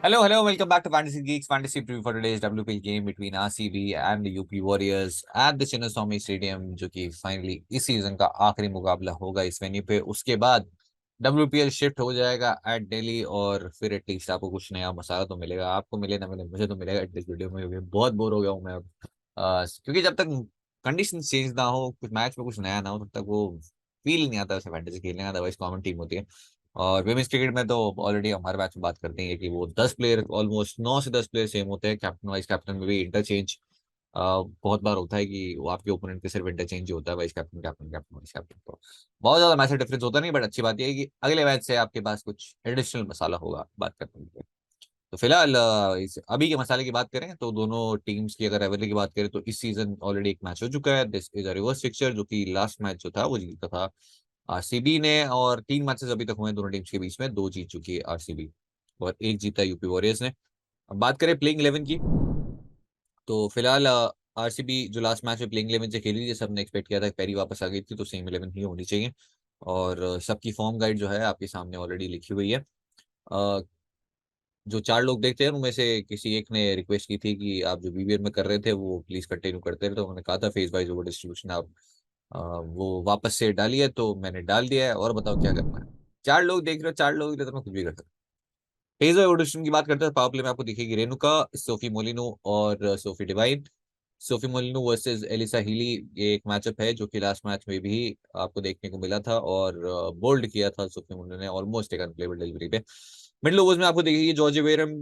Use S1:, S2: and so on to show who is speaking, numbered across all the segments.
S1: Hello, welcome back to Fantasy Geeks Fantasy Preview for today's WPL game between RCB and the UP Warriors at the Chinnaswamy Stadium, जो कि finally इस season का आखिरी मुकाबला होगा इस वेन्यू पे। उसके बाद WPL शिफ्ट हो जाएगा एट दिल्ली और फिर एटलीस्ट आपको कुछ नया मसाला तो मिलेगा। आपको मिले ना मिले, मुझे तो मिलेगा एटलीस्ट। वीडियो में भी बहुत बोर हो गया हूँ मैं अब। क्योंकि जब तक कंडीशन चेंज ना हो, कुछ मैच में कुछ नया ना हो, तब तक वो फील नहीं आता वैसे फैंटेसी खेलने का। अदरवाइज कॉमन टीम होती है। और विमेंस क्रिकेट में तो ऑलरेडी हमारे मैच में बात करते हैं कि वो 10 प्लेयर, ऑलमोस्ट 9 से 10 प्लेयर सेम होते हैं। कैप्टन वाइस कैप्टन में भी इंटरचेंज बहुत बार होता है कि वो आपके ओपोनेंट के सिर्फ इंटरचेंज ही होता है, vice captain captain captain vice captain. तो बहुत ज्यादा मैच डिफरेंस होता नहीं, बट अच्छी बात यह है कि अगले मैच से आपके पास कुछ एडिशनल मसाला होगा बात करने के लिए। तो फिलहाल अभी के मसाले की बात करें तो दोनों टीम्स की अगर एवरेज की बात करें तो इस सीजन ऑलरेडी एक मैच हो चुका है। This is a reverse fixture, जो कि लास्ट मैच जो था वो जीता था आरसीबी ने। और 3 मैचेस अभी तक हुए हैं दोनों टीम्स के बीच में, 2 जीत चुकी है आरसीबी और 1 जीता यूपी वॉरियर्स ने। अब बात करें प्लेइंग 11 की, तो फिलहाल आरसीबी जो लास्ट मैच में प्लेइंग 11 से खेली, जैसे सबने एक्सपेक्ट किया था, पेरी वापस आ गई थी तो सेम 11 ही होनी चाहिए। और सबकी फॉर्म गाइड जो है आपके सामने ऑलरेडी लिखी हुई है। अ, जो 4 लोग देखते हैं उनमें से किसी एक ने रिक्वेस्ट की थी कि आप जो बीबीएल में कर रहे थे वो प्लीज कंटिन्यू करते रहे, तो उन्होंने कहा था फेज वाइज ओवर डिस्ट्रीब्यूशन आप वो वापस से डालिए, तो मैंने डाल दिया है। और बताओ क्या करना है। 4 लोग देख रहे हो, 4 लोग तो मैं कुछ भी कर सकता हूँ। फेज वाइज ओवर डिस्ट्रीब्यूशन की बात करते हैं, पावर प्ले में आपको दिखेगी रेनुका, सोफी मोलिनो और Sophie Devine. Sophie Molineux versus Alyssa Healy, ये एक मैचअप है जो कि लास्ट मैच में भी आपको देखने को मिला था और बोल्ड किया था सोफी मोलिनो ने ऑलमोस्ट एक अनप्लेबल डिलीवरी पे। मिडिल ओवर्स में आपको देखेगी जॉर्ज वेरम,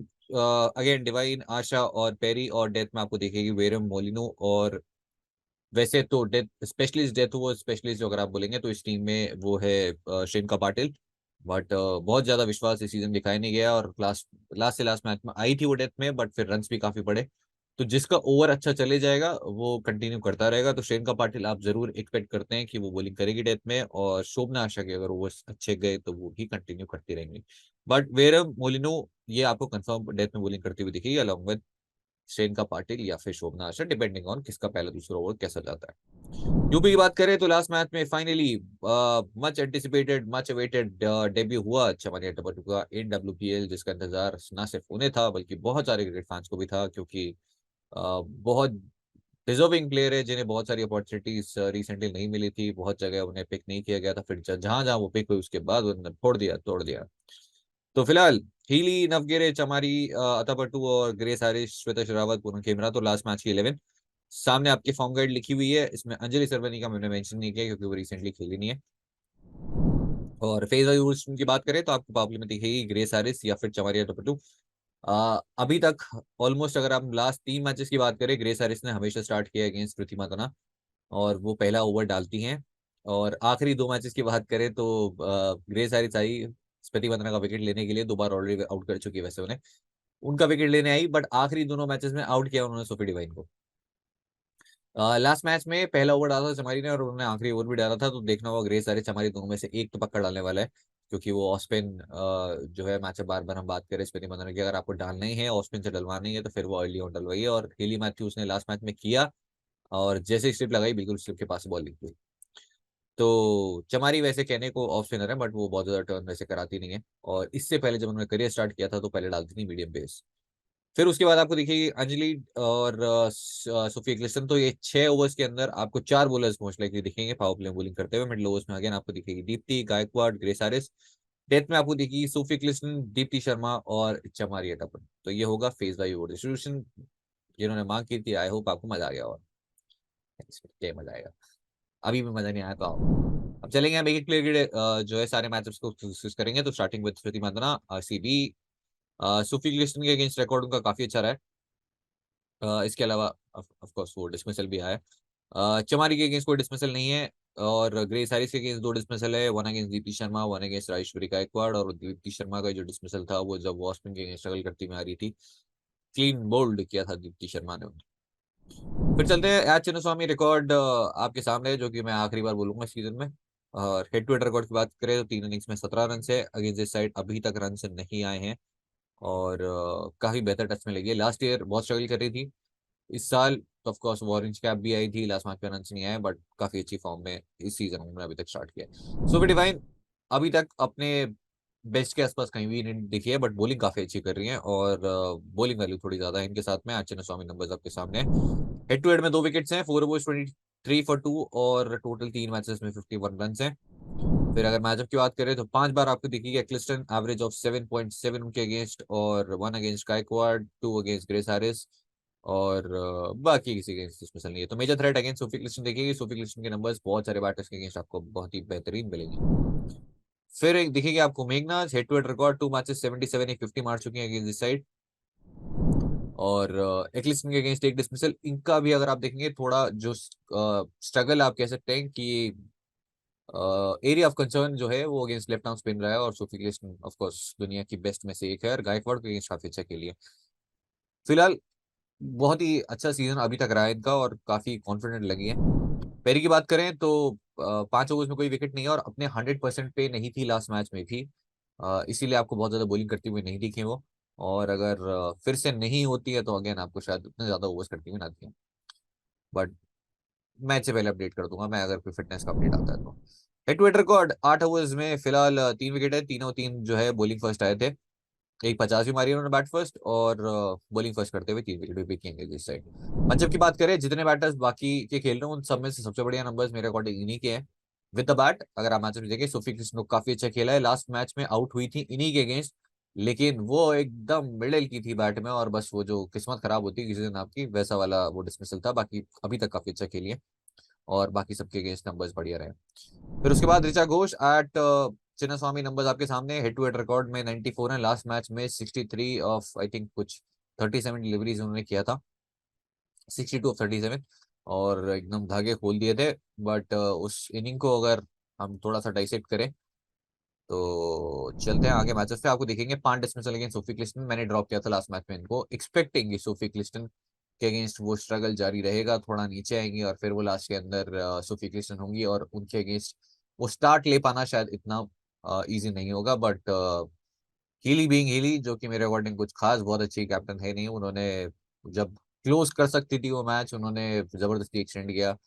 S1: अगेन डिवाइन, आशा और पेरी। और डेथ में आपको देखेगी वेरम, मोलिनो और वैसे तो death specialist, death over specialist जो अगर आप बोलेंगे तो इस टीम में वो है श्रेनका पाटिल। बट बहुत ज्यादा विश्वास इस सीजन दिखाई नहीं गया और लास्ट लास्ट से लास्ट मैच में आई थी वो डेथ में, बट फिर रन्स भी काफी पड़े। तो जिसका ओवर अच्छा चले जाएगा वो कंटिन्यू करता रहेगा। तो श्रेनका पाटिल आप जरूर एक्सपेक्ट करते हैं कि वो बॉलिंग करेगी डेथ में, और शोभना आशा के अगर ओवर अच्छे गए तो वो भी कंटिन्यू करती रहेंगी। बट वेरम मोलिनो ये आपको कंफर्म डेथ में बॉलिंग करती हुई दिखेगी अलॉन्ग विद श्रेनका पाटिल या फिर शोभना आशा, डिपेंडिंग ऑन किसका पहला दूसरा ओवर कैसा जाता है। यूपी की बात करें तो लास्ट मैच में finally much anticipated much awaited debut हुआ चमारिया टपटू का इन डब्ल्यूपीएल, जिसका इंतजार ना सिर्फ उन्हें था बल्कि बहुत सारे क्रिकेट फैंस को भी था, क्योंकि बहुत डिजर्विंग प्लेयर है जिन्हें बहुत सारी अपॉर्चुनिटीज रिसेंटली नहीं मिली थी। बहुत जगह उन्हें पिक नहीं किया गया था, फिर जहां जहां वो पिक हुई उसके बाद उन्होंने फोड़ दिया तोड़ दिया। तो फिलहाल हीली, नवगिरे, चमारी, अतापट्टू और ग्रेस हारिस, श्वेता शेरावत, पूनम खेमरा, तो लास्ट मैच की 11 सामने आपकी फॉर्म गाइड लिखी हुई है। इसमें अंजलि सरवनी का मैंने मेंशन नहीं किया क्योंकि वो रिसेंटली खेली नहीं है। और फेज यूज की बात करें तो आपको पावली में दिखेगी ग्रेस हारिस या फिर चमारिया टपटू। अभी तक ऑलमोस्ट अगर हम लास्ट 3 मैचेस की बात करें, ग्रेस हारिस ने हमेशा स्टार्ट किया अगेंस्ट पृथ्वी मातना और वो पहला ओवर डालती हैं। और आखिरी 2 मैचेस की बात करें तो ग्रेस हैरिस आई स्मृति मंदाना का विकेट लेने के लिए, 2 बार ऑलरेडी आउट कर चुकी है वैसे उन्हें, उनका विकेट लेने आई, बट आखिरी दोनों मैचेस में आउट किया उन्होंने सोफी डिवाइन को। लास्ट मैच में पहला ओवर डाला था चमारी ने और उन्होंने आखिरी ओवर भी डाला था, तो देखना होगा ग्रेस हैरिस हमारी दोनों में से एक तो पक्का डालने वाला है, क्योंकि वो ऑस्पिन जो है मैच बार बार हम बात करें स्मृति मंदाना की, अगर आपको डालना ही है ऑस्पिन से डलवानी है तो फिर वो अर्ली ऑन डलवाइए। और हेली मैथ्यूज ने लास्ट मैच में किया और जैसे स्लिप लगाई बिल्कुल स्लिप के पास बॉल निकली। तो चमारी वैसे कहने को ऑफ स्पिनर है, बट वो बहुत ज्यादा टर्न वैसे कराती नहीं है। और इससे पहले जब उन्होंने करियर स्टार्ट किया था तो पहले डालती थी मीडियम पेस। फिर उसके बाद आपको देखिए अंजलि और सोफिया क्लिस्टन, तो ये 6 ओवर्स के अंदर आपको 4 बॉलर्स मोस्ट लाइकली दिखेंगे पावर प्ले बॉलिंग करते हुए। मिडिल ओवर्स में अगेन आपको दिखेगी दीप्ति गायकवाड़, ग्रेस हारिस। डेथ में आपको दिखेगी सोफी क्लिस्टन, दीप्ति शर्मा और चमारी अटपन। तो ये होगा फेज बाई ओवर डिस्ट्रीब्यूशन जिन्होंने मांग की थी। आई होप आपको मजा आ गया और क्या मजा आएगा। अभी भी मजा नहीं आया तो आओ। अब चलेंगे हम एक एक प्लेयर के जो है सारे मैचअप्स को डिस्कस करेंगे। तो starting with Smriti Mandhana RCB, Sophie Ecclestone के अगेंस्ट रिकॉर्ड उनका काफी अच्छा रहा है। इसके अलावा ऑफ कोर्स वो डिसमिसल भी आया है। चमारी के अगेंस्ट कोई डिसमिसल नहीं है। और ग्रेस हैरिस के अगेंस्ट 2 डिसमिसल है, one against Deepti Sharma, one against Rajeshwari Gayakwad. और दीप्ति शर्मा का जो डिसमिसल था वो जब वॉशमैन के अगेंस्ट स्ट्रगल करती में आ रही थी, क्लीन बोल्ड किया था दीप्ति शर्मा ने उन्हें। फिर चलते हैं एच चिन्नस्वामी रिकॉर्ड आपके सामने है, जो कि मैं आखिरी बार बोलूंगा इस सीजन में। और हेड टू हेड रिकॉर्ड की बात करें तो 3 इनिंग्स में 17 रन है अगेंस्ट दिस साइड, अभी तक रन से नहीं आए हैं। और काफी बेहतर टच में लगी है। लास्ट ईयर बहुत स्ट्रगल कर रही थी, इस साल ऑफ कोर्स ऑरेंज कैप भी आई थी, लास्ट मैच में रन नहीं आए, बट काफी अच्छी फॉर्म में इस सीजन उन्होंने अभी तक स्टार्ट किया है। सुपर डिवाइन अभी तक अपने बेस्ट के आसपास कहीं भी नहीं दिखी है, बट बॉलिंग काफी अच्छी कर रही है और बॉलिंग वैल्यू थोड़ी ज्यादा है इनके साथ में। आज स्वामी नंबर्स आपके सामने। हेड टू हेड में 2 विकेट्स हैं, 4 ओवर्स 23 फॉर 2 और टोटल 3 मैचेस में 51 रन हैं। फिर अगर मैचअप की बात करें तो 5 बार आपको दिखेगी एक्लिस्टन, एवरेज ऑफ 7.7 उनके अगेंस्ट, और 1 against Gaikwad, 2 against Grace Harris, और बाकी किसी के अगेंस्ट स्पेशल नहीं है। तो major threat against Sophie Ecclestone देखिएगी। सोफी क्लिस्टन के नंबर्स बहुत सारे बैटर्स के अगेंस्ट आपको बहुत ही बेहतरीन मिलेंगे। फिर एक दिखेगी आपको Meghna's, head to head record 2 matches 77 50 मार चुकी है अगेंस्ट दिस साइड, और एक्लिस्टन के अगेंस्ट एक डिसमिसल। इनका भी अगर आप देखेंगे थोड़ा जो स्ट्रगल आप कह सकते हैं कि एरिया ऑफ कंसर्न जो है वो अगेंस्ट लेफ्ट आर्म स्पिन रहा है, और सोफी क्लिस्टन ऑफ कोर्स दुनिया की बेस्ट में से एक है, और गायकवाड़ के अगेंस्ट काफी अच्छा खेली है। फिलहाल बहुत ही अच्छा सीजन अभी तक रहा है इनका, और काफी कॉन्फिडेंट लगी है। पेरी की बात करें तो 5 ओवर्स में कोई विकेट नहीं है, और अपने 100% पे नहीं थी लास्ट मैच में भी, इसीलिए आपको बहुत ज्यादा बॉलिंग करती हुई नहीं दिखी वो। और अगर फिर से नहीं होती है तो अगेन आपको शायद उतने ज्यादा ओवर्स करती हुई ना दिखे, बट मैच से पहले अपडेट कर दूंगा मैं अगर कोई फिटनेस का अपडेट आता है तो। Head to head record 8 overs में फिलहाल 3 विकेट है, तीनों तीन जो है बॉलिंग फर्स्ट आए थे। एक 50 भी मारी उन्होंने बैट फर्स्ट, और बॉलिंग फर्स्ट करते हुए 3 विकेट भी पिक किएंगे इस साइड। पंजाब की बात करें, जितने बैटर्स बाकी के खेल रहे हैं उन सब में से सबसे बढ़िया नंबर्स मेरे अकॉर्डिंग इन्हीं के हैं विद द बैट। अगर आप मैच में देखें, सोफी कृष्ण काफी अच्छा खेला है, लास्ट मैच में आउट हुई थी इन्हीं के अगेंस्ट, लेकिन वो एकदम मिडिल की थी बैट में, और बस वो जो किस्मत खराब होती है किसी दिन आपकी, वैसा वाला वो डिसमिसल था। बाकी अभी तक काफी अच्छा खेली है, और बाकी सबके अगेंस्ट नंबर्स बढ़िया रहे। फिर उसके बाद ऋचा घोष एट चिन्नास्वामी नंबर्स आपके सामने। हेड टू हेड रिकॉर्ड में 94 है, लास्ट मैच में 63 ऑफ आई थिंक कुछ 37 डिलीवरीज उन्होंने किया था, 62 ऑफ 37, और एकदम धागे खोल दिए थे। बट उस इनिंग को अगर हम थोड़ा सा डाइसेक्ट करें तो चलते हैं आगे मैचेस पे, आपको देखेंगे 5 डिसमिसल अगेंस्ट सोफी क्लिस्टन। मैंने ड्रॉप किया था लास्ट मैच में इनको, एक्सपेक्टिंग सोफी क्लिस्टन के अगेंस्ट वो स्ट्रगल जारी रहेगा, थोड़ा नीचे आएंगी, और फिर वो लास्ट के अंदर सोफी क्लिस्टन होंगी, और उनके अगेंस्ट वो स्टार्ट ले पाना शायद इतना इजी नहीं होगा। बट हीली बीइंग हीली, जो कि मेरे अकॉर्डिंग कुछ खास बहुत अच्छी कैप्टन है नहीं, उन्होंने जब क्लोज कर सकती थी वो मैच उन्होंने जबरदस्ती एक्सटेंड किया।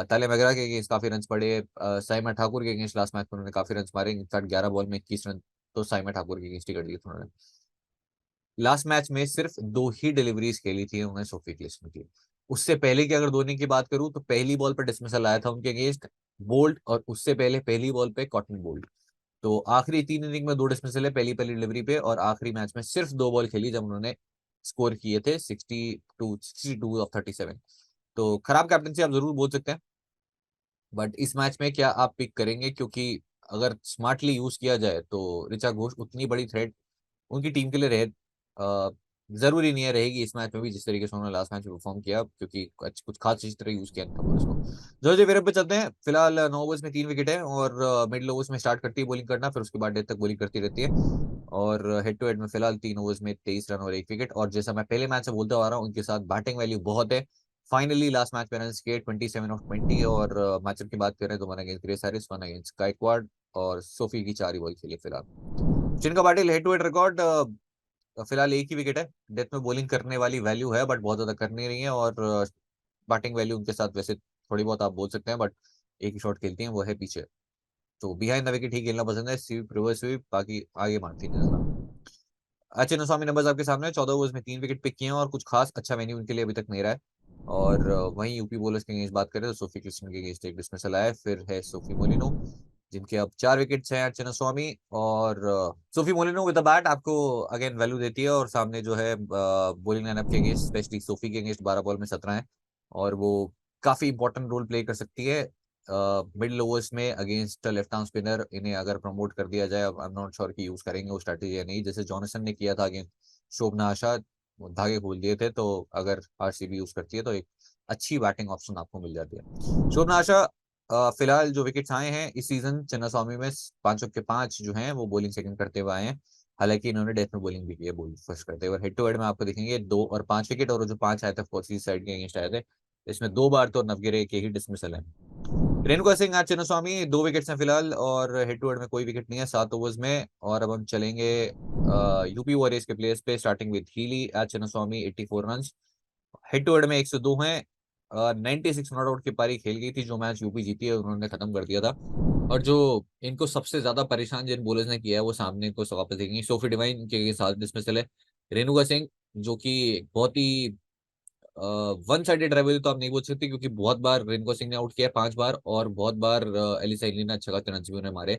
S1: ताले मगरा के अगेंस्ट काफी रन पड़े, साइमा ठाकुर के अगेंस्ट लास्ट मैच में उन्होंने काफी रन मारे, इनफैक्ट 11 बॉल में 21 रन तो साइमा ठाकुर के अगेंस्ट ही कर दिए थे उन्होंने। लास्ट मैच में सिर्फ 2 ही डिलीवरीज खेली थी उन्होंने सोफी क्लिस्टन की। उससे पहले की अगर धोनी की बात करूं तो पहली बॉल पर डिसमिसल आया था उनके अगेंस्ट बोल्ट, और उससे पहले पहली बॉल पे कॉटन बोल्ट। तो आखिरी 3 इनिंग में 2 डिसमिसल है पहली पहली डिलीवरी पे, और आखिरी मैच में सिर्फ 2 बॉल खेली जब उन्होंने स्कोर किए थे 62 ऑफ 37। तो खराब कैप्टनसी आप जरूर बोल सकते हैं, बट इस मैच में क्या आप पिक करेंगे? क्योंकि अगर स्मार्टली यूज किया जाए तो ऋचा घोष उतनी बड़ी थ्रेट उनकी टीम के लिए रहे, जरूरी नहीं है रहेगी इस मैच में भी, जिस तरीके से उन्होंने लास्ट मैच में परफॉर्म किया, क्योंकि कुछ खास इस तरह यूज किया नहीं था बॉलर्स को। जॉर्ज एवेरा पे चलते हैं। फिलहाल 9 ओवर्स में 3 विकेट है, और मिडिल ओवर्स में स्टार्ट करती है बॉलिंग करना, फिर उसके बाद डेथ तक बॉलिंग करती रहती है। और हेड टू हेड में फिलहाल 3 ओवर्स में 23 रन और 1 विकेट, और जैसा मैं पहले मैच से बोलते आ रहा हूँ उनके साथ बैटिंग वैल्यू बहुत है। फाइनली लास्ट मैच में रन किए 27 ऑफ 20, और मैचअप की बात करें तो 1 against Grace Harris, 1 against Gaikwad, और सोफी की 4 ही बॉल खेली फिलहाल। चिनका Patil head to head record फिलहाल 1 ही विकेट है, डेथ में बॉलिंग करने वाली वैल्यू है बट बहुत ज्यादा कर नहीं रही है, और बैटिंग वैल्यू उनके साथ वैसे थोड़ी बहुत आप बोल सकते हैं, बट एक ही शॉट खेलती हैं वो है पीछे। तो बिहाइंड द विकेट ही खेलना पसंद है, स्वीप रिवर्स स्वीप, बाकी आगे मारती नहीं ज्यादा। अच्छे स्वामी नंबर्स आपके सामने, 14 ओवर्स में 3 विकेट पिक किए हैं, और कुछ खास अच्छा वेन्यू उनके लिए अभी तक नहीं रहा है। और वहीं यूपी बॉलर्स के अगेंस्ट बात करें तो सोफी क्रिस्टन के अगेंस्ट एक डिसमिसल आया है, फिर है सोफी मोलिनो जिनके अब 4 विकेट्स हैं अर्चना स्वामी, और सोफी मोलिनो विद द बैट आपको अगेन वैल्यू देती है, और सामने जो है बॉलिंग लाइनअप के अगेंस्ट स्पेशली सोफी के अगेंस्ट 12 बॉल में 17 है, और वो काफी इंपॉर्टेंट रोल प्ले कर सकती है मिडिल ओवर्स में अगेंस्ट लेफ्ट आर्म स्पिनर। इन्हें अगर प्रमोट कर दिया जाए, आई एम नॉट श्योर कि यूज करेंगे वो स्ट्रैटेजी या नहीं, जैसे जॉनसन ने किया था अगेंस्ट शोभना आशा, वो धागे खोल दिए थे। तो अगर आरसीबी यूज करती है तो एक अच्छी बैटिंग ऑप्शन आपको मिल जाती है। शोभना आशा फिलहाल जो विकेट्स आए हैं इस सीजन चिन्नास्वामी में, 5 के 5 जो हैं वो बॉलिंग सेकंड करते हुए आए हैं। हालांकि इन्होंने डेथ में बॉलिंग भी की है बॉलिंग फर्स्ट करते हुए। हेड टू हेड में आपको दिखेंगे 2 और 5 विकेट, और जो 5 आए थे फोर्थ साइड के अगेंस्ट आए थे, इसमें 2 बार तो नवगिरे के ही डिसमिसल है। रेणुका सिंह आज चिन्नास्वामी 2 विकेट्स हैं फिलहाल, और हेड टू हेड में कोई विकेट नहीं है 7 ओवर्स में। और अब हम चलेंगे यूपी वॉरियर्स के प्लेयर्स पे, starting with Healy as Chinnaswamy 84 run. Head to head में 102 हैं, 96 नॉट आउट की पारी खेल गई थी, जो मैच यूपी जीती है उन्होंने खत्म कर दिया था। और जो इनको सबसे ज्यादा परेशान जिन बॉलर्स ने किया है वो सामने को वापस देखेंगे, सोफी डिवाइन के साथ डिसमिसल है, रेणुका सिंह जो कि बहुत ही वन साइडेड रिवल तो आप नहीं बोल सकते, क्योंकि बहुत बार रेणुका सिंह ने आउट किया 5 बार और बहुत बार एलिसा हिली ने अच्छा खासा रन भी उन्हें मारे।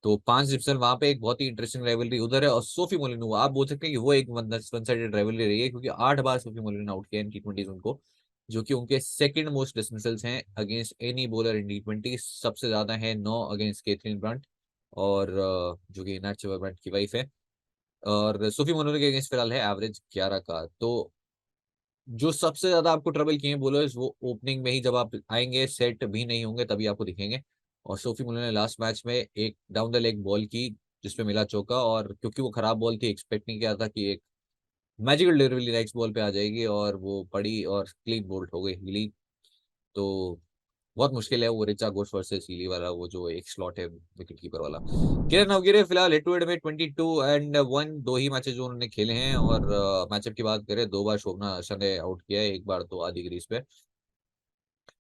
S1: तो 5 डिफरेंस वहां पे एक बहुत ही इंटरेस्टिंग राइवलरी उधर है। और सोफी मोलिनो आप बोल सकते हैं कि वो एक वन साइडेड राइवलरी रही है, क्योंकि 8 बार सोफी मोलिनो ने आउट किया इन टी20 उनको, जो कि उनके सेकंड मोस्ट डिसमिसल्स हैं अगेंस्ट एनी बॉलर इन टी20। सबसे ज्यादा है 9 अगेंस्ट केथरीन ब्रंट, और जो कि नाट ब्रंट की वाइफ है। और सोफी मोलिनो के अगेंस्ट फिलहाल है एवरेज 11 का। तो जो सबसे ज्यादा आपको ट्रबल किए बॉलर्स वो ओपनिंग में ही जब आप आएंगे सेट भी नहीं होंगे तभी आपको दिखेंगे। और सोफी मुलर ने लास्ट मैच में एक डाउन द लेग बॉल की जिसपे मिला चौका, और क्योंकि वो खराब बॉल थी एक्सपेक्ट नहीं किया था कि एक मैजिकल डिलीवरी नेक्स्ट बॉल पे आ जाएगी, और वो पड़ी और क्लीन बोल्ड हो गई हीली। तो बहुत मुश्किल है वो रिचा घोष वर्सेस हीली वाला, वो जो एक स्लॉट है विकेट कीपर वाला। किरण नवगिरे फिलहाल हेड टू हेड में 22-1 दो ही मैचेस जो उन्होंने खेले हैं। और मैचअप की बात करें 2 बार शोभना आशा ने आउट किया है, एक बार तो आधी ग्रीज पे,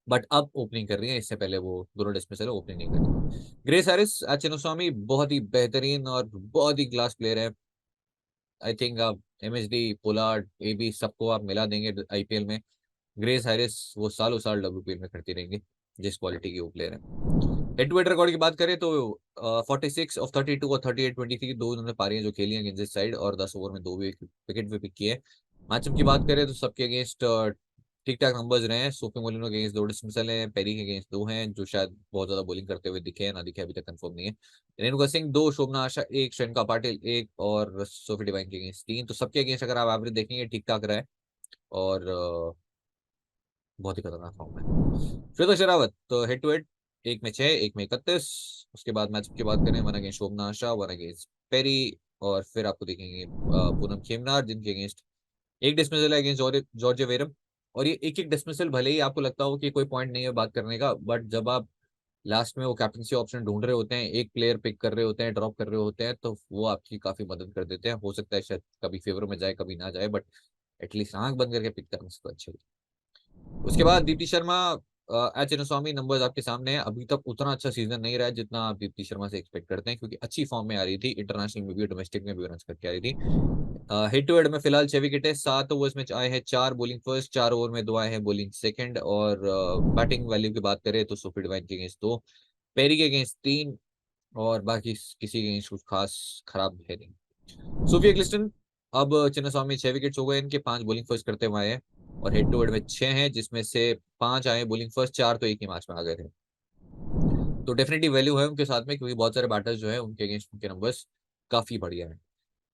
S1: बट अब ओपनिंग कर रही है। इससे पहले वो दोनों डिसमिसल है, ओपनिंग नहीं कर रही। ग्रेस हैरिस चिन्नस्वामी बहुत ही बेहतरीन और बहुत ही क्लास प्लेयर है। आई थिंक आप एमएसडी पोलार्ड एबी सबको आप मिला देंगे आईपीएल में, ग्रेस हैरिस वो सालों साल डब्ल्यूपीएल में करती रहेंगी जिस क्वालिटी की वो प्लेयर है। हेड टू हेड रिकॉर्ड की बात करें तो 46 ऑफ 32 और 38-23 दो उन्होंने पारियां जो खेली हैं अगेंस्ट साइड, और 10 ओवर में 2 विकेट भी पिक किए। मैचअप की बात करें तो सबके अगेंस्ट ठीक ठाक नंबर्स रहे हैं। सोफी मोलिनो के अगेंस्ट 2 डिसमिसल हैं, पेरी के अगेंस्ट 2 हैं जो शायद बहुत ज्यादा बॉलिंग करते हुए दिखे हैं, ना दिखे अभी तक कंफर्म नहीं है। रेणुका सिंह 2, शोभना आशा 1, श्रेयंका पाटिल 1, और सोफी डिवाइन के अगेंस्ट 3। तो सबके अगेंस्ट अगर आप एवरेज देखेंगे ठीक ठाक रहा है, और बहुत ही खतरनाक फॉर्म है। श्वेता शेरावत तो हेड टू हेड 1 में 6, 1 में 31। उसके बाद मैच की बात करें 1 अगेंस्ट शोभना आशा, 1 अगेंस्ट पेरी, और फिर आपको देखेंगे पूनम खेमनार जिनके अगेंस्ट एक डिसमिसल है अगेंस्ट जॉर्ज वेरम। और ये एक एक डिसमिसल भले ही आपको लगता हो कि कोई पॉइंट नहीं है बात करने का, बट जब आप लास्ट में वो कैप्टनसी ऑप्शन ढूंढ रहे होते हैं, एक प्लेयर पिक कर रहे होते हैं, ड्रॉप कर रहे होते हैं, तो वो आपकी काफी मदद कर देते हैं। हो सकता है शायद कभी फेवर में जाए कभी ना जाए, बट एटलीस्ट आंख बंद करके पिक करने से तो अच्छा। उसके बाद दीप्ति शर्मा, एच एन स्वामी नंबर्स आपके सामने है। अभी तक उतना अच्छा सीजन नहीं रहा है जितना आप दीप्ति शर्मा से एक्सपेक्ट करते हैं, क्योंकि अच्छी फॉर्म में आ रही थी, इंटरनेशनल में भी डोमेस्टिक में भी रन करके आ रही थी। हेड टू हेड में फिलहाल 6 विकेट है, 7 ओवर्स में आए हैं 4 बोलिंग फर्स्ट, 4 ओवर में 2 आए हैं बोलिंग सेकंड। और बैटिंग वैल्यू की बात करें तो सोफी डिवाइन के अगेंस्ट 2, पेरी के अगेंस्ट 3, और बाकी किसी के अगेंस्ट कुछ खास खराब है नहीं। सोफिया क्लिस्टन अब चिन्नास्वामी 6 विकेट हो गए इनके, 5 बोलिंग फर्स्ट करते हुए आए हैं। और हेड टू हेड में 6 हैं जिसमें से 5 आए बोलिंग फर्स्ट, 4 तो एक ही मैच में आ गए थे। तो डेफिनेटली वैल्यू है उनके साथ में, क्योंकि बहुत सारे बैटर्स जो है उनके अगेंस्ट उनके नंबर्स काफी बढ़िया है।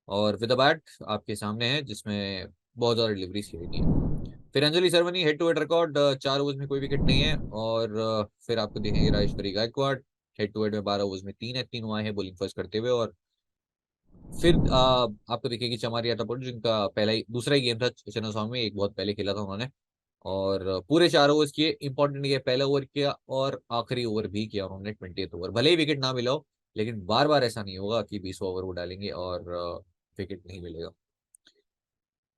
S1: और विद द बैट आपके सामने है जिसमें बहुत ज्यादा डिलीवरीज खेली गई है। फिर Anjali Sarvani head to head record 4 overs में कोई विकेट नहीं है। और फिर आपको देखेंगे Rajeshwari Gayakwad head to head में 12 ओवर्स में 3 है, 3 आए हैं बोलिंग फर्स्ट करते हुए। और फिर आपको देखिए चमारी यादव जिनका पहला ही दूसरा ही गेम था चिन्नास्वामी में, एक बहुत पहले खेला था उन्होंने, और पूरे 4 ओवर्स किए। इंपॉर्टेंट ये पहला ओवर किया और आखिरी ओवर भी किया उन्होंने 20th ओवर, भले ही विकेट ना मिला हो, लेकिन बार बार ऐसा नहीं होगा कि 20वां ओवर वो डालेंगे और विकेट नहीं मिलेगा।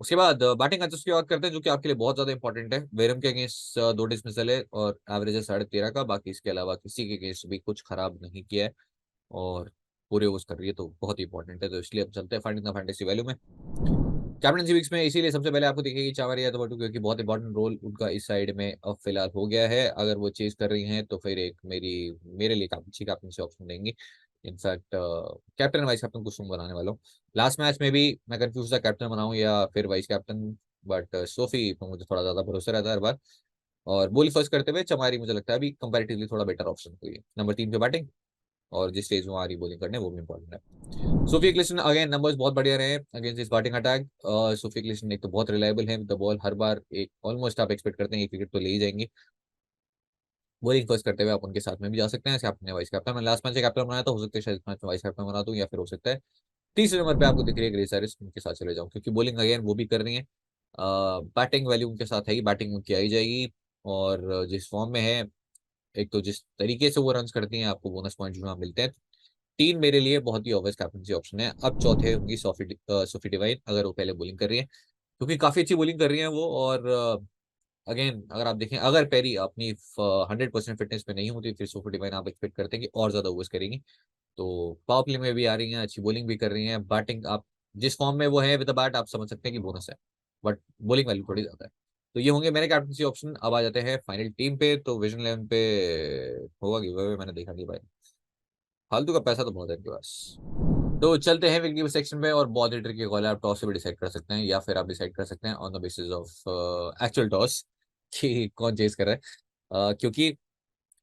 S1: उसके बाद बैटिंग एचएस की बात करते हैं, जो कि आपके लिए बहुत ज्यादा इंपॉर्टेंट है। वेरम के अगेंस्ट 2 डिसमिसल है और एवरेज है 13.5 का, बाकी इसके अलावा किसी के अगेंस्ट भी कुछ खराब नहीं किया है, और पूरे ओवर्स कर रही है, तो बहुत ही इंपॉर्टेंट है। तो इसलिए हम चलते हैं फाइंडिंग द फैंटेसी वैल्यू में। कैप्टनसी वीक्स में इसीलिए सबसे पहले आपको दिखेगी चावरी यादव, क्योंकि बहुत इंपॉर्टेंट रोल उनका इस साइड में अब फिलहाल हो गया है। अगर वो चेज कर रही हैं तो फिर एक मेरे लिए काफी अच्छी कैप्टनसी ऑप्शन देंगी। इनफैक्ट कैप्टन वाइस कैप्टन कुछ बनाने वाला हूँ। लास्ट मैच में भी मैं कंफ्यूज था कैप्टन बनाऊं या फिर वाइस कैप्टन, बट सोफी पर मुझे थोड़ा ज्यादा भरोसा रहता है हर बार। और बोली फर्स्ट करते हुए चमारी मुझे लगता है अभी कंपैरेटिवली थोड़ा बेटर ऑप्शन हुई है, नंबर 3 पे बैटिंग, और जिस स्टेज में आ रही बॉलिंग करने वो भी इंपॉर्टेंट है। सोफी क्लिस्टन अगेन नंबर्स बहुत बढ़िया रहे अगेंस्ट इस बैटिंग अटैक। सोफी क्लिस्टन एक तो बहुत रिलायबल है विद द बॉल, हर बार एक ऑलमोस्ट आप एक्सपेक्ट करते हैं 1 विकेट तो ले ही जाएंगे। बॉलिंग फर्स्ट करते हुए आप उनके साथ में भी जा सकते हैं, ऐसे आपने वाइस कैप्टन में लास्ट मैच से कैप्टन बनाया, तो हो सकता है शायद इस मैच में वाइस कैप्टन बना दूं, या फिर हो सकता है तीसरे नंबर पे आपको दिख रही है ग्रेस हैरिस, उनके साथ चले जाऊं, क्योंकि बॉलिंग अगेन वो भी कर रही है। बैटिंग वैल्यू उनके साथ है ही, बैटिंग उनकी आई जाएगी। और जिस फॉर्म में है, एक तो जिस तरीके से वो रन करती हैं आपको बोनस पॉइंट जो वहाँ मिलते हैं, 3 मेरे लिए बहुत ही ऑब्वियस कैप्टनसी ऑप्शन है। अब चौथे होंगी सोफी डिवाइन, अगर वो पहले बॉलिंग कर रही है, क्योंकि काफी अच्छी बॉलिंग कर रही है वो। और अगेन अगर आप देखें, अगर पेरी अपनी 100% फिटनेस पे नहीं होती, फिर सोफी डिवाइन आप एक्सपेक्ट करते हैं कि और ज्यादा ओवर्स करेंगी। तो पावर प्ले में भी आ रही हैं, अच्छी बॉलिंग भी कर रही हैं, बैटिंग आप जिस फॉर्म में वो है विद द बैट आप समझ सकते हैं कि बोनस है, बट बॉलिंग वैल्यू थोड़ी ज्यादा है। तो ये होंगे मेरे कैप्टनसी ऑप्शन। अब आ जाते हैं फाइनल टीम पे। तो विजन 11 पे होगा गिव, मैंने देखा नहीं भाई, फालतू का पैसा तो बहुत है इनके पास। तो चलते हैं विकेट सेक्शन में, और बहुत ही ट्रिकी कॉल है, आप टॉस से भी डिसाइड कर सकते हैं, या फिर आप डिसाइड कर सकते हैं on the basis of actual toss कि कौन चेस कर रहा है। क्योंकि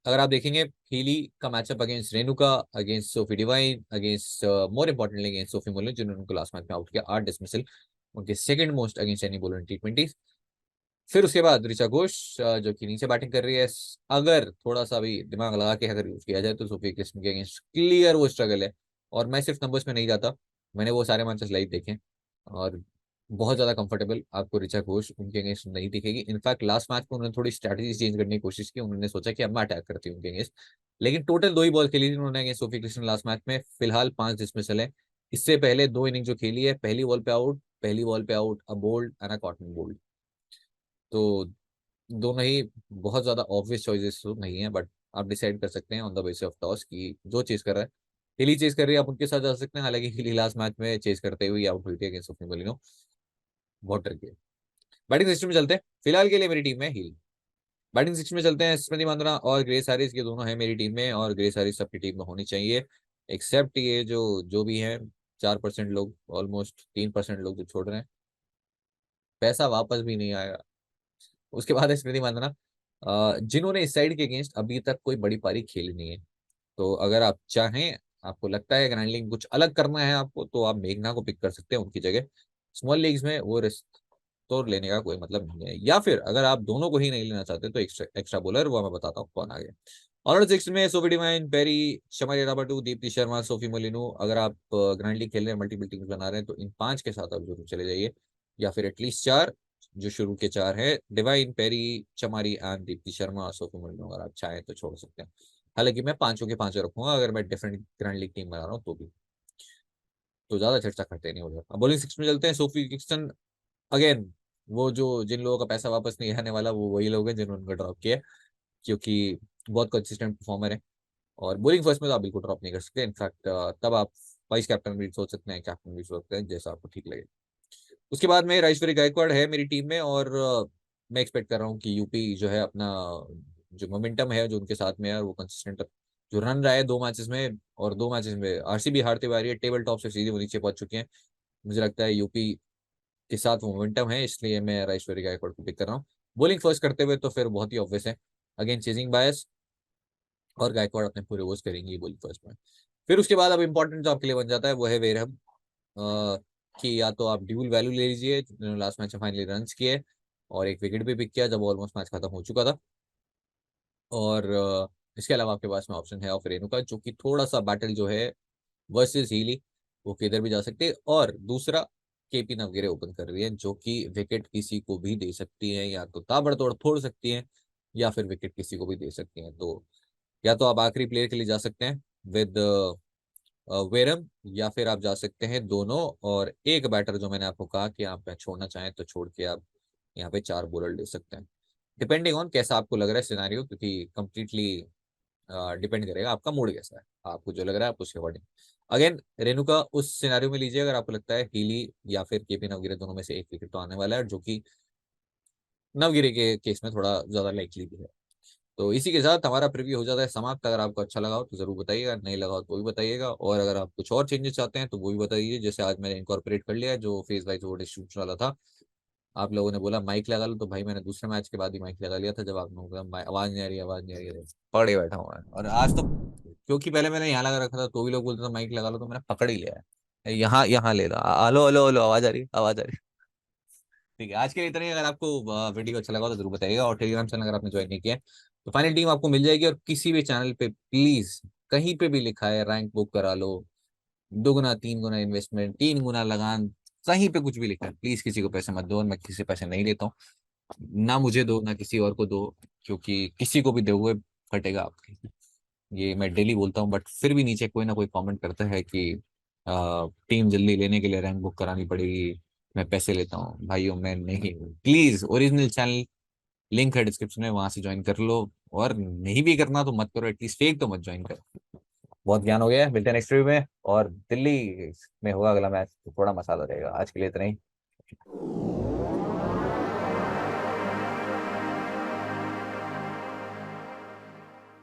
S1: अगर आप देखेंगे हीली का matchup against Renuka, against Sophie Devine, against more importantly against Sophie Molineux जिन्होंने उनको लास्ट मैच में आउट किया 8 डिसमिसल, उनके second most against any bowler इन T20। फिर उसके बाद ऋचा घोष जो कि नीचे बैटिंग कर रही है। अगर थोड़ा सा भी दिमाग लगा के अगर यूज किया जाए तो सोफी कृष्ण के अगेंस्ट क्लियर वो स्ट्रगल है। और मैं सिर्फ नंबर्स में नहीं जाता, मैंने वो सारे मैचेस लाइव देखे, और बहुत ज्यादा कंफर्टेबल आपको ऋचा घोष उनके अगेंस्ट नहीं दिखेगी। इनफैक्ट लास्ट मैच में उन्होंने थोड़ी स्ट्रैटेजी चेंज करने की कोशिश की, उन्होंने सोचा कि अब मैं अटैक करती हूँ उनके अगेंस्ट। लेकिन टोटल 2 ही बॉल खेली थी उन्होंने against Sophie Krishna last match में, फिलहाल 5 डिसमिसल है। इससे पहले 2 इनिंग जो खेली है, पहली बॉल पे आउट, पहली बॉल पे out, a bowled and a caught and bowled. तो दोनों ही बहुत ज्यादा ऑब्वियस चॉइसेस तो नहीं है, बट आप डिसाइड कर सकते हैं on the basis of toss की जो चीज कर रहा है। हिली चेज कर रही है, आप उनके साथ जा सकते हैं, हालांकि हिली लास्ट मैच में चेज करते हुए आउट हुई थी अगेंस्ट सोफी मोलिनो। बहुत ट्रिकी है। बैटिंग सिस्टम में चलते हैं, फिलहाल के लिए मेरी टीम में हिल। बैटिंग सिस्टम में चलते हैं, स्मृति मांद्रा और ग्रेस हैरिस, ये दोनों है मेरी टीम में, और ग्रेस हैरिस सबकी टीम में होनी चाहिए, एक्सेप्ट ये जो जो भी है 4% लोग, ऑलमोस्ट 3% लोग जो छोड़ रहे हैं, पैसा वापस भी नहीं आएगा। उसके बाद है स्मृति मांद्रा, जिन्होंने इस साइड के अगेंस्ट अभी तक कोई बड़ी पारी खेली नहीं है। तो अगर आप चाहें, आपको लगता है ग्रैंड लीग कुछ अलग करना है आपको, तो आप मेघना को पिक कर सकते हैं उनकी जगह। स्मॉल लीग्स में वो रिस्क तो लेने का कोई मतलब नहीं है। या फिर अगर आप दोनों को ही नहीं लेना चाहते तो एक्स्ट्रा एक्स्ट्रा बॉलर वो मैं बताता हूँ कौन आ गया। ऑनर सिक्स में सोफी डिवाइन, पेरी, शमारी राबाटू, दीप्ति शर्मा, सोफी मोलिनो। अगर आप ग्रैंड लीग खेल रहे हैं, मल्टीपल टीम्स बना रहे हैं, तो इन 5 के साथ आप जरूर चले जाइए, या फिर एटलीस्ट 4, जो शुरू के 4 है, Devine, Perry, Chamari and Deepti Sharma और सोफी मोलिनो। अगर आप चाहें तो छोड़ सकते हैं, हालांकि मैं पांचों के पांचों रखूंगा अगर मैं डिफरेंट ग्रैंड लीग टीम बना रहा हूँ तो भी। तो ज्यादा चर्चा करते नहीं उधर। अब बॉलिंग सिक्स में चलते हैं, सोफी किक्सन। अगेन वो जो जिन लोगों का पैसा वापस नहीं आने वाला वो वही लोग हैं जिन्होंने उनको ड्रॉप किया, क्योंकि बहुत कंसिस्टेंट परफॉर्मर है। और बॉलिंग फर्स्ट में तो आप बिल्कुल ड्रॉप नहीं कर सकते, इनफैक्ट तब आप वाइस कैप्टन भी सोच सकते हैं, कैप्टन भी सोच सकते हैं, जैसा आपको ठीक लगे। उसके बाद में राजेश्वरी गायकवाड़ है मेरी टीम में, और मैं एक्सपेक्ट कर रहा हूँ कि यूपी जो है अपना जो मोमेंटम है जो उनके साथ में है, वो कंसिस्टेंट जो रन रहा है 2 मैचेस में, और 2 मैचेस में आरसीबी हारते हुए आ रही है, टेबल टॉप से सीधे वो नीचे पहुंच चुके हैं। मुझे लगता है यूपी के साथ वो मोमेंटम है, इसलिए मैं राजेश्वरी गायकवाड़ को पिक कर रहा हूँ। बॉलिंग फर्स्ट करते हुए तो फिर बहुत ही ऑब्वियस है, अगेन चेजिंग बायस, और गायकवाड़ अपने पूरे ओवर्स करेंगी बॉलिंग फर्स्ट में। फिर उसके बाद अब इंपॉर्टेंट जो आपके लिए बन जाता है वो है वेरहम, कि या तो आप ड्यूल वैल्यू ले लीजिए, जिन्होंने लास्ट मैच में फाइनली रन किए और एक विकेट भी पिक किया जब ऑलमोस्ट मैच खत्म हो चुका था। और इसके अलावा आपके पास में ऑप्शन है ऑफ रेणुका, जो कि थोड़ा सा बैटल जो है वर्सेस हीली, वो किधर भी जा सकते हैं। और दूसरा, केपी नवगिरे ओपन कर रही है, जो कि विकेट किसी को भी दे सकती है, या तो ताबड़तोड़ फोड़ सकती है, या फिर विकेट किसी को भी दे सकती है। तो या तो आप आखिरी प्लेयर के लिए जा सकते हैं विद वेरम, या फिर आप जा सकते हैं दोनों और एक बैटर, जो मैंने आपको कहा कि आप छोड़ना चाहें तो छोड़ के आप यहाँ पे 4 बॉलर ले सकते हैं, डिपेंडिंग ऑन कैसा आपको लग रहा है सिनेरियो, क्योंकि कंप्लीटली डिपेंड करेगा आपका मूड कैसा है, आपको जो लग रहा है आप उसके अकॉर्डिंग। अगेन रेणुका उस सिनेरियो में लीजिए अगर आपको लगता है हीली या फिर केपी नवगिरे दोनों में से एक विकेट तो आने वाला है, जो कि नवगिरे के केस में थोड़ा ज्यादा लाइकली भी है। तो इसी के साथ हमारा प्रीव्यू हो जाता है समाप्त। अगर आपको अच्छा लगा हो तो जरूर बताइएगा, नहीं लगा हो तो भी बताइएगा, और अगर आप कुछ और चेंजेस चाहते हैं तो वो भी बताइए। जैसे आज मैंने इंकॉर्पोरेट कर लिया है जो फेस वाइज वो डिस्ट्रीब्यूशन वाला था, आप लोगों ने बोला माइक लगा लो, तो भाई मैंने दूसरे मैच के बाद ही माइक लगा लिया था, जब आप लोगों का आवाज नहीं आ रही, आवाज नहीं आ रही है, पकड़े बैठा हुआ है। और आज तो क्योंकि पहले मैंने यहाँ लगा रखा था तो भी लोग बोलते थे माइक लगा लो, तो मैंने पकड़ ही लिया है, यहाँ यहाँ ले लो, हेलो हेलो हेलो, आवाज आ रही है, आवाज आ रही है। ठीक है, आज के लिए इतना ही। अगर आपको वीडियो अच्छा लगा हो तो जरूर बताइएगा, और टेलीग्राम चैनल अगर आपने ज्वाइन नहीं किया है तो फाइनल टीम आपको मिल जाएगी। और किसी भी चैनल पे प्लीज कहीं पे भी लिखा है रैंक बुक करा लो, 2 गुना 3 गुना इन्वेस्टमेंट, 3 गुना लगान, कहीं पे कुछ भी लिखा है, प्लीज किसी को पैसे मत दो, और मैं किसी से पैसे नहीं लेता हूँ, ना मुझे दो ना किसी और को दो, क्योंकि किसी को भी दोगे फटेगा आपके। ये मैं डेली बोलता हूँ, बट फिर भी नीचे कोई ना कोई कमेंट करता है कि टीम जल्दी लेने के लिए रैंक बुक करानी पड़ेगी, मैं पैसे लेता हूँ। भाइयों मैं नहीं हूँ, प्लीज ओरिजिनल चैनल लिंक है डिस्क्रिप्शन में, वहां से ज्वाइन कर लो। और नहीं भी करना तो मत करो, एटलीस्ट फेक तो मत ज्वाइन करो। बहुत ज्ञान हो गया है, मिलते हैं नेक्स्ट रिव्यू में। और दिल्ली में होगा अगला मैच, तो थोड़ा मसाला रहेगा। आज के लिए इतना ही।